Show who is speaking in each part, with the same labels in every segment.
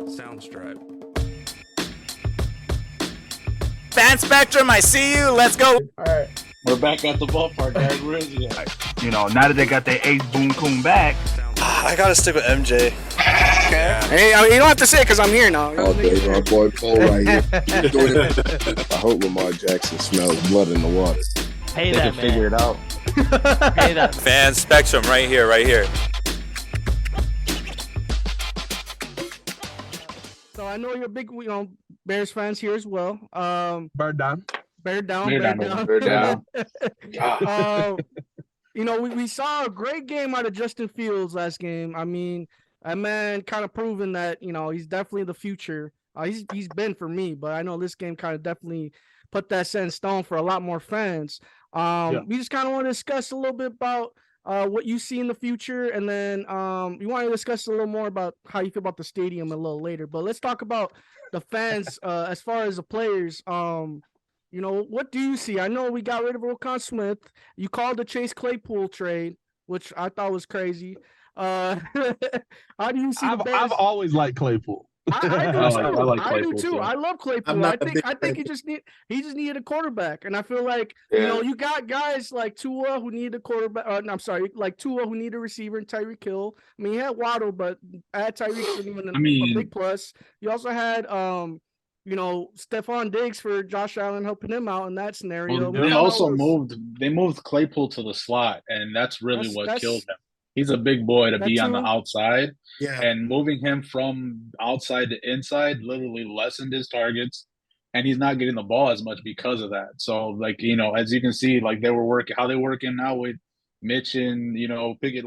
Speaker 1: Soundstripe.
Speaker 2: Fan Spectrum, I see you. Let's go.
Speaker 3: All right.
Speaker 4: We're back at the ballpark, guys. Where is he at?
Speaker 5: You know, now that they got their ace boom coon back.
Speaker 6: I gotta stick with MJ.
Speaker 2: Okay. Hey, you don't have to say it because I'm here now.
Speaker 3: Oh, there's my boy Paul right here. I hope Lamar Jackson smells blood in the water.
Speaker 7: Hey,
Speaker 4: They
Speaker 7: that
Speaker 4: can figure
Speaker 7: man.
Speaker 4: it out.
Speaker 7: Hey, that.
Speaker 6: Fan Spectrum, right here, right here.
Speaker 8: So I know you're a big, Bears fans here as well.
Speaker 3: Bird down.
Speaker 8: Bear down,
Speaker 4: Bear
Speaker 8: bear
Speaker 4: down,
Speaker 8: down.
Speaker 3: Bird down.
Speaker 8: We saw a great game out of Justin Fields last game. I mean, that man kind of proven that, he's definitely the future. He's been for me, but I know this game kind of definitely put that set in stone for a lot more fans. We just kind of want to discuss a little bit about what you see in the future, and then we want to discuss a little more about how you feel about the stadium a little later. But let's talk about the fans as far as the players. What do you see? I know we got rid of Roquan Smith. You called the Chase Claypool trade, which I thought was crazy. How do you see the Bears?
Speaker 3: I've always liked Claypool.
Speaker 8: I do too.
Speaker 4: I like
Speaker 8: I do
Speaker 4: Claypool,
Speaker 8: too.
Speaker 4: too.
Speaker 8: I love Claypool. I think he just needed a quarterback, and I feel like you got guys like Tua who need a quarterback. Like Tua who need a receiver and Tyreek Hill. I mean, he had Waddle, but add Tyreek even a big plus. You also had Stephon Diggs for Josh Allen helping him out in that scenario.
Speaker 4: Well, they moved Claypool to the slot, and that's really what killed him. He's a big boy to be on the outside.
Speaker 6: Yeah.
Speaker 4: And moving him from outside to inside literally lessened his targets, and he's not getting the ball as much because of that. So, as you can see, how they working now with Mitch and, Pickett,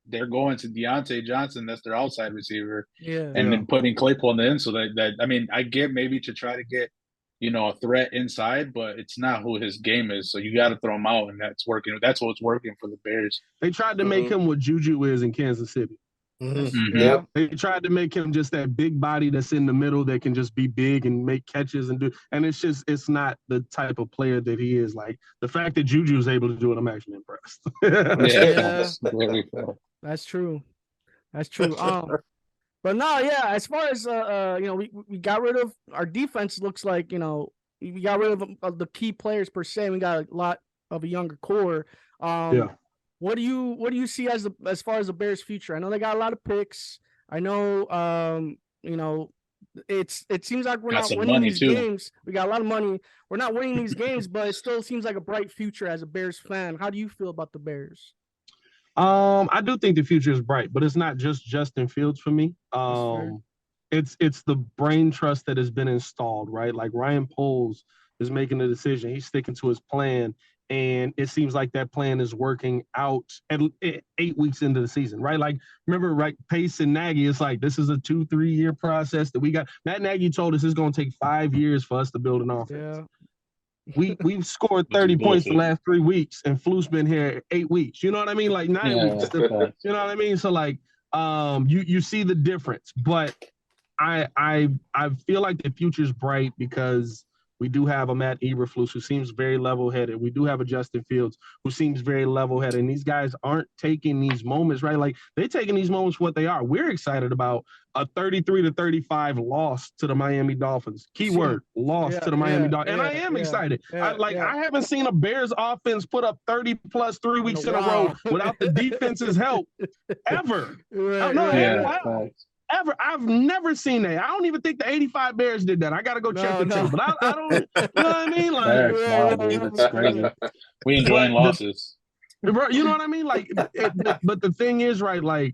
Speaker 4: they're going to Deontay Johnson, that's their outside receiver, then putting Claypool in the end. So I get maybe to try to get, a threat inside, but it's not who his game is. So you got to throw him out, and that's working. That's what's working for the Bears.
Speaker 3: They tried to make him what Juju is in Kansas City.
Speaker 4: Mm-hmm.
Speaker 3: Yep. They tried to make him just that big body that's in the middle that can just be big and make catches and it's not the type of player that he is. Like the fact that Juju is able to do it, I'm actually impressed.
Speaker 8: That's true. That's true. But no, as far as we got rid of our defense. Looks like we got rid of the key players per se. We got a lot of a younger core. What do you see as far as the Bears' future? I know they got a lot of picks. I know it seems like we're not winning these games. We got a lot of money. We're not winning these games, but it still seems like a bright future as a Bears fan. How do you feel about the Bears?
Speaker 3: I do think the future is bright, but it's not just Justin Fields for me. It's the brain trust that has been installed, right? Like Ryan Poles is making a decision. He's sticking to his plan, and it seems like that plan is working out at 8 weeks into the season, right? Like, remember, right, Pace and Nagy, it's like this is a 2-3 year process that we got. Matt Nagy told us it's going to take 5 years for us to build an offense. Yeah. We've scored 30 points the last 3 weeks, and Fluke's been here 8 weeks. You know what I mean? Like 9 weeks. You know what I mean? So you see the difference, but I feel like the future's bright because we do have a Matt Eberflus who seems very level-headed. We do have a Justin Fields who seems very level-headed. And these guys aren't taking these moments, right? Like, they're taking these moments for what they are. We're excited about a 33-35 loss to the Miami Dolphins. Keyword, loss to the Miami Dolphins. And I am excited. I haven't seen a Bears offense put up 30-plus 3 weeks in a row without the defense's help ever. Ever. I've never seen that. I don't even think the 85 Bears did that. I got to go check the tape. But I don't, you know what I mean? Like,
Speaker 4: that's crazy. We enjoying losses.
Speaker 3: You know what I mean? Like, but the thing is, right, like,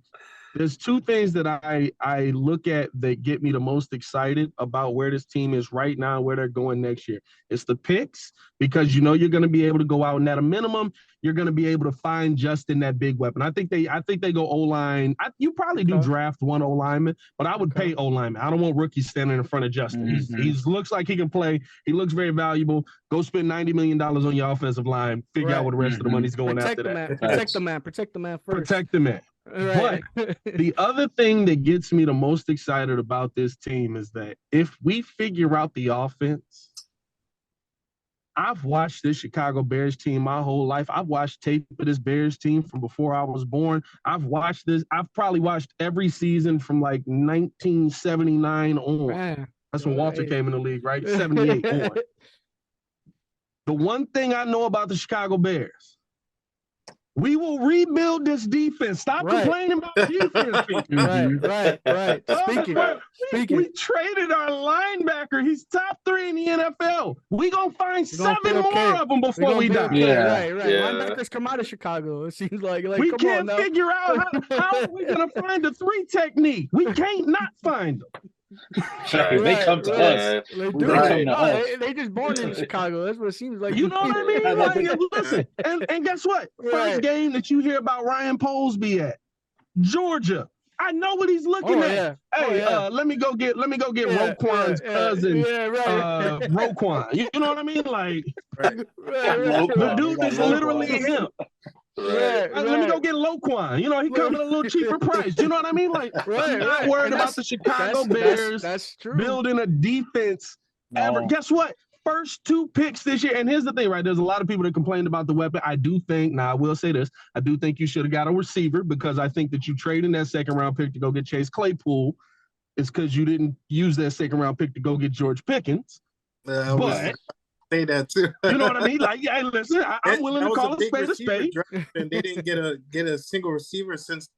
Speaker 3: there's two things that I look at that get me the most excited about where this team is right now and where they're going next year. It's the picks, because you're going to be able to go out, and at a minimum, you're going to be able to find Justin that big weapon. I think they go O-line. You probably do draft one O-lineman, but I would pay O-lineman. I don't want rookies standing in front of Justin.
Speaker 4: Mm-hmm.
Speaker 3: He looks like he can play. He looks very valuable. Go spend $90 million on your offensive line. Figure out where the rest of the money's going after that.
Speaker 8: Protect the man. Protect the man first.
Speaker 3: Protect the man. Right. But the other thing that gets me the most excited about this team is that if we figure out the offense, I've watched this Chicago Bears team my whole life. I've watched tape of this Bears team from before I was born. I've watched this. I've probably watched every season from like 1979 on.
Speaker 8: Man.
Speaker 3: That's when Walter came in the league, right? 78 on. The one thing I know about the Chicago Bears, we will rebuild this defense. Stop complaining about defense, people.
Speaker 8: Right. Speaking.
Speaker 3: We traded our linebacker. He's top 3 in the NFL. We gonna find 7 more of them before we die.
Speaker 8: Right. Linebackers come out of Chicago. It seems like
Speaker 3: we can't figure out how are we gonna find the 3 technique. We can't not find them.
Speaker 4: They come to us.
Speaker 8: They do. They just born in Chicago. That's what it seems like.
Speaker 3: You know what I mean? Like, listen, and guess what? First game that you hear about Ryan Poles be at Georgia. I know what he's looking at. Hey, let me go get Roquan's cousin, Roquan. You know what I mean? Like, the dude is literally him. Let me go get Loquan. You know, he comes at a little cheaper price. You know what I mean? Like, I'm not worried about the Chicago Bears building a defense ever. Guess what? First 2 picks this year. And here's the thing, right? There's a lot of people that complained about the weapon. I do think, I will say this. I do think you should have got a receiver because I think that you traded that 2nd-round pick to go get Chase Claypool. It's because you didn't use that 2nd-round pick to go get George Pickens. But
Speaker 1: say that too.
Speaker 3: You know what I mean? Like, yeah, listen, I'm willing to call a spade a spade.
Speaker 1: And they didn't get a single receiver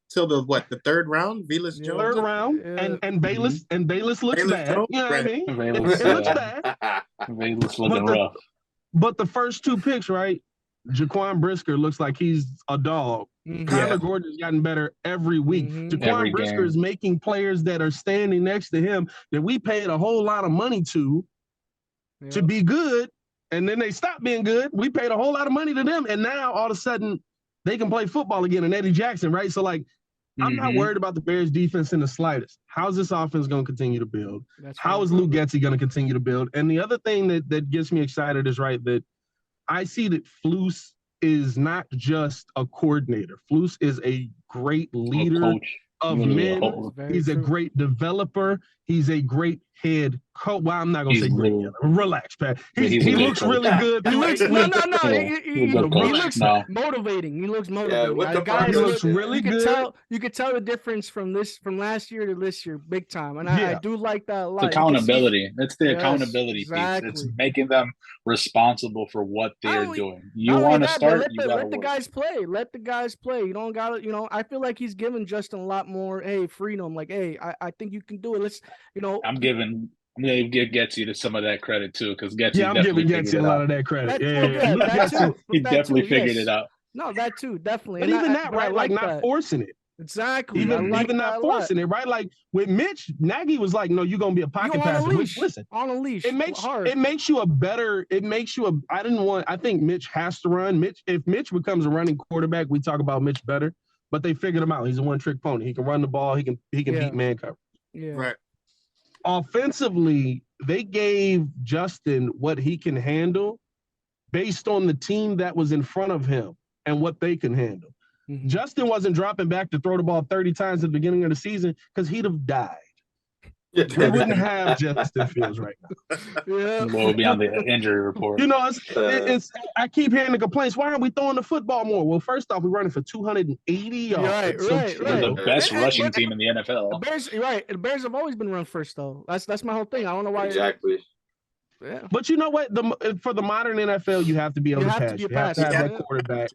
Speaker 1: till the 3rd round. Velus Jones.
Speaker 3: 3rd round, and Bayless looks bad. You know what I mean? It looks bad.
Speaker 4: Bayless looking rough.
Speaker 3: But the first 2 picks, right? Jaquan Brisker looks like he's a dog. Kyler Gordon's gotten better every week. Jaquan Brisker is making players that are standing next to him that we paid a whole lot of money to be good. And then they stopped being good. We paid a whole lot of money to them. And now all of a sudden they can play football again. And Eddie Jackson, right? So like, I'm not worried about the Bears defense in the slightest. How's this offense going to continue to build? How is Luke Getsy going to continue to build? And the other thing that gets me excited is, right, that I see that Flus is not just a coordinator. Flus is a great leader of men. He's a great developer. He's a great head coach. Well, I'm not gonna say great. Relax, Pat. He looks really good.
Speaker 8: He looks motivating. He looks motivating.
Speaker 3: He looks really good.
Speaker 8: You could tell the difference from last year to this year, big time. And I do like that a lot.
Speaker 4: It's accountability. It's the accountability piece. It's making them responsible for what they're doing. You want to start,
Speaker 8: let the guys play. Let the guys play. You don't gotta, I feel like he's giving Justin a lot more, freedom. Like, I think you can do it. Let's,
Speaker 4: I'm gonna give Getsy to some of that credit too, because Getsy.
Speaker 3: I'm giving Getsy a lot of that credit.
Speaker 4: He definitely figured it out.
Speaker 8: No, that too, definitely.
Speaker 3: But even that, right? Like not forcing it.
Speaker 8: Exactly.
Speaker 3: Even not forcing it, right? Like with Mitch, Nagy was like, "No, you're gonna be a pocket passer." Listen,
Speaker 8: on a leash.
Speaker 3: It makes you a better. I think Mitch has to run. If Mitch becomes a running quarterback, we talk about Mitch better. But they figured him out. He's a one-trick pony. He can run the ball. He can beat man cover.
Speaker 8: Yeah.
Speaker 1: Right.
Speaker 3: Offensively, they gave Justin what he can handle based on the team that was in front of him and what they can handle. Justin wasn't dropping back to throw the ball 30 times at the beginning of the season because he'd have died. They wouldn't have Justin Fields right now.
Speaker 4: We'll be on the injury report.
Speaker 3: It's I keep hearing the complaints. Why aren't we throwing the football more? Well, first off, we're running for 280 yards.
Speaker 8: Right.
Speaker 4: We're the best rushing team in the NFL.
Speaker 8: The Bears, the Bears have always been run first, though. That's my whole thing. I don't know why.
Speaker 1: Exactly.
Speaker 8: Yeah.
Speaker 3: But you know what? For the modern NFL, you have to be able to pass. You have to have that quarterback.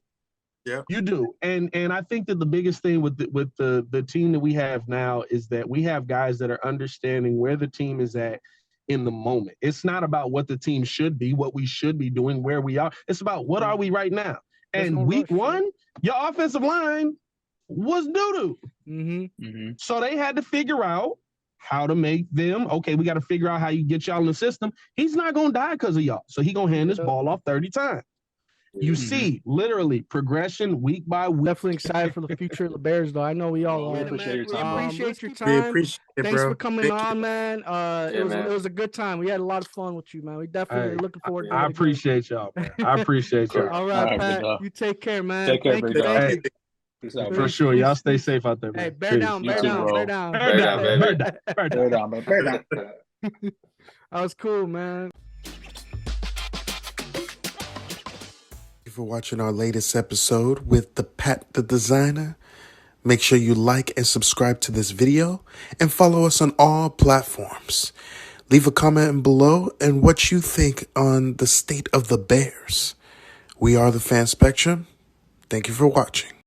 Speaker 1: Yeah,
Speaker 3: you do, and I think that the biggest thing with the team that we have now is that we have guys that are understanding where the team is at in the moment. It's not about what the team should be, what we should be doing, where we are. It's about what are we right now. And week one, your offensive line was doo-doo. So they had to figure out how to make them. Okay, we got to figure out how you get y'all in the system. He's not gonna die because of y'all, so he gonna hand this ball off 30 times. You see, literally progression week by week.
Speaker 8: Definitely excited for the future of the Bears, though. I know we all are.
Speaker 4: Appreciate your time.
Speaker 8: Appreciate your time.
Speaker 1: We appreciate it,
Speaker 8: Thanks
Speaker 1: bro.
Speaker 8: for coming on, man. It was a good time. We had a lot of fun with you, man. We definitely are looking forward to it.
Speaker 3: I appreciate y'all, man. I appreciate y'all.
Speaker 8: All right, Pat. You take care, man.
Speaker 4: Take care,
Speaker 8: Thank
Speaker 3: you. For sure. Y'all stay safe out there, man.
Speaker 8: Hey, bear down.
Speaker 3: That
Speaker 8: was cool, man.
Speaker 7: for watching our latest episode with the Pat the Designer. Make sure you like and subscribe to this video and follow us on all platforms. Leave a comment below and what you think on the state of the Bears. We are the Fan Spectrum. Thank you for watching.